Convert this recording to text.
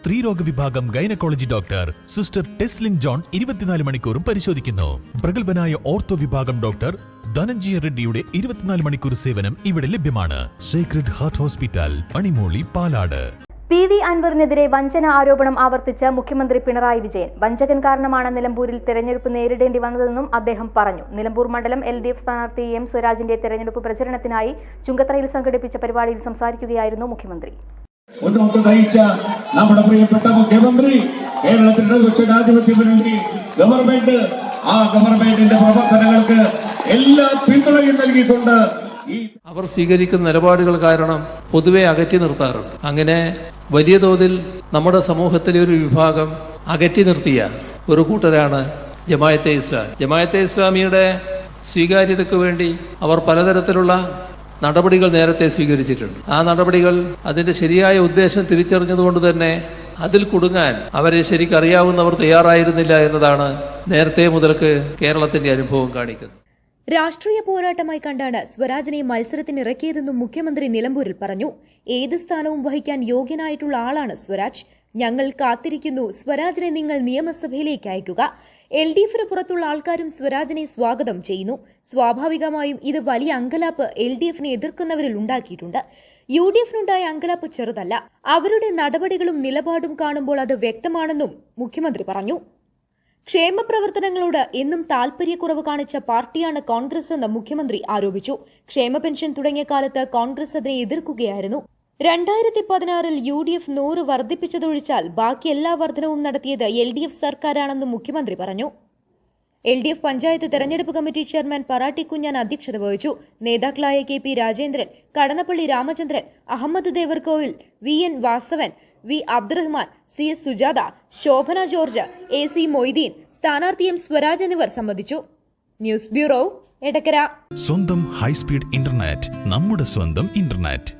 സ്ത്രീരോഗ വിഭാഗം gynaecology doctor sister Teslin John 24 മണിക്കൂറും പരിശോധിക്കുന്നു. പ്രഗത്ഭനായ ഓർത്തോ വിഭാഗം ഡോക്ടർ ധനഞ്ജയ റെഡ്ഡിയുടെ 24 മണിക്കൂർ സേവനം ഇവിടെ ലഭ്യമാണ്. Sacred heart hospital, Panimooli, Palad. PV അൻവറിനെതിരെ വഞ്ചന ആരോപണം ആവർത്തിച്ച മുഖ്യമന്ത്രി പിണറായി വിജയൻ. വഞ്ചകൻ കാരണമാണ് നിലമ്പൂരിൽ തെരഞ്ഞെടുപ്പ് നേരിടേണ്ടി വന്നതെന്നും അദ്ദേഹം പറഞ്ഞു. നിലമ്പൂർ മണ്ഡലം LDF സ്ഥാനാർത്ഥി M സ്വരാജിന്റെ തെരഞ്ഞെടുപ്പ് പ്രചരണത്തിനായി ചുങ്കത്തറയിൽ സംഘടിപ്പിച്ച പരിപാടിയിൽ സംസാരിക്കുകയായിരുന്നു മുഖ്യമന്ത്രി. മുന്നോട്ട് നയിച്ച നമ്മുടെ പ്രിയപ്പെട്ട മുഖ്യമന്ത്രി, കേരളത്തിന്റെ ജനാധിപത്യ മുന്നണി ഗവൺമെന്റ്, ആ ഗവൺമെന്റിന്റെ പ്രവർത്തനങ്ങൾക്ക് എല്ലാ പിന്തുണയും നൽകിക്കൊണ്ട് അവർ സ്വീകരിക്കുന്ന നിലപാടുകൾ കാരണം പൊതുവെ അകറ്റി നിർത്താറുണ്ട്. അങ്ങനെ വലിയ തോതിൽ നമ്മുടെ സമൂഹത്തിലെ ഒരു വിഭാഗം അകറ്റി നിർത്തിയ ഒരു കൂട്ടരാണ് ജമാഅത്തെ ഇസ്ലാമി. ജമാഅത്തെ ഇസ്ലാമിയുടെ സ്വീകാര്യതയ്ക്ക് വേണ്ടി അവർ പലതരത്തിലുള്ള നടപടികൾ നേരത്തെ സ്വീകരിച്ചിട്ടുണ്ട്. ആ നടപടികൾ അതിൻ്റെ ശരിയായ ഉദ്ദേശം തിരിച്ചറിഞ്ഞതുകൊണ്ട് തന്നെ അതിൽ കുടുങ്ങാൻ അവരെ ശരിക്കറിയാവുന്നവർ തയ്യാറായിരുന്നില്ല എന്നതാണ് നേരത്തെ മുതൽക്ക് കേരളത്തിന്റെ അനുഭവം കാണിക്കുന്നത്. രാഷ്ട്രീയ പോരാട്ടമായി കണ്ടാണ് സ്വരാജിനെ മത്സരത്തിനിറക്കിയതെന്നും മുഖ്യമന്ത്രി നിലമ്പൂരിൽ പറഞ്ഞു. ഏത് സ്ഥാനവും വഹിക്കാൻ യോഗ്യനായിട്ടുള്ള ആളാണ് സ്വരാജ്. ഞങ്ങൾ കാത്തിരിക്കുന്നു. സ്വരാജിനെ നിങ്ങൾ നിയമസഭയിലേക്ക് അയക്കുക. LDFന് പുറത്തുള്ള ആൾക്കാരും സ്വരാജിനെ സ്വാഗതം ചെയ്യുന്നു. സ്വാഭാവികമായും ഇത് വലിയ അങ്കലാപ്പ് LDFനെ എതിർക്കുന്നവരിൽ ഉണ്ടാക്കിയിട്ടുണ്ട്. UDFനുണ്ടായ അങ്കലാപ്പ് ചെറുതല്ല. അവരുടെ നടപടികളും നിലപാടും കാണുമ്പോൾ അത് വ്യക്തമാണെന്നും മുഖ്യമന്ത്രി പറഞ്ഞു. ക്ഷേമപ്രവർത്തനങ്ങളോട് എന്നും താൽപര്യക്കുറവ് കാണിച്ച പാർട്ടിയാണ് കോൺഗ്രസ് എന്ന് മുഖ്യമന്ത്രി ആരോപിച്ചു. ക്ഷേമ പെൻഷൻ തുടങ്ങിയ കാലത്ത് കോൺഗ്രസ് അതിനെ എതിർക്കുകയായിരുന്നു. 2016 UDF 100 വർദ്ധിപ്പിച്ചതൊഴിച്ചാൽ ബാക്കി എല്ലാ വർധനവും നടത്തിയത് LDF സർക്കാരാണെന്നും മുഖ്യമന്ത്രി പറഞ്ഞു. LDF പഞ്ചായത്ത് തെരഞ്ഞെടുപ്പ് കമ്മിറ്റി ചെയർമാൻ പറാട്ടി കുഞ്ഞാൻ അധ്യക്ഷത വഹിച്ചു. നേതാക്കളായ KP Rajendran, Kadannappally Ramachandran, Ahammed Devarkovil, VN Vasavan, V Abdurahman, CS Sujatha, Shobhana George, AC Moideen, സ്ഥാനാർത്ഥി M സ്വരാജ് എന്നിവർ സംബന്ധിച്ചു. News bureau, Edakkara. സ്വന്തം ഹൈസ്പീഡ് ഇന്റർനെറ്റ്, നമ്മുടെ സ്വന്തം ഇന്റർനെറ്റ്.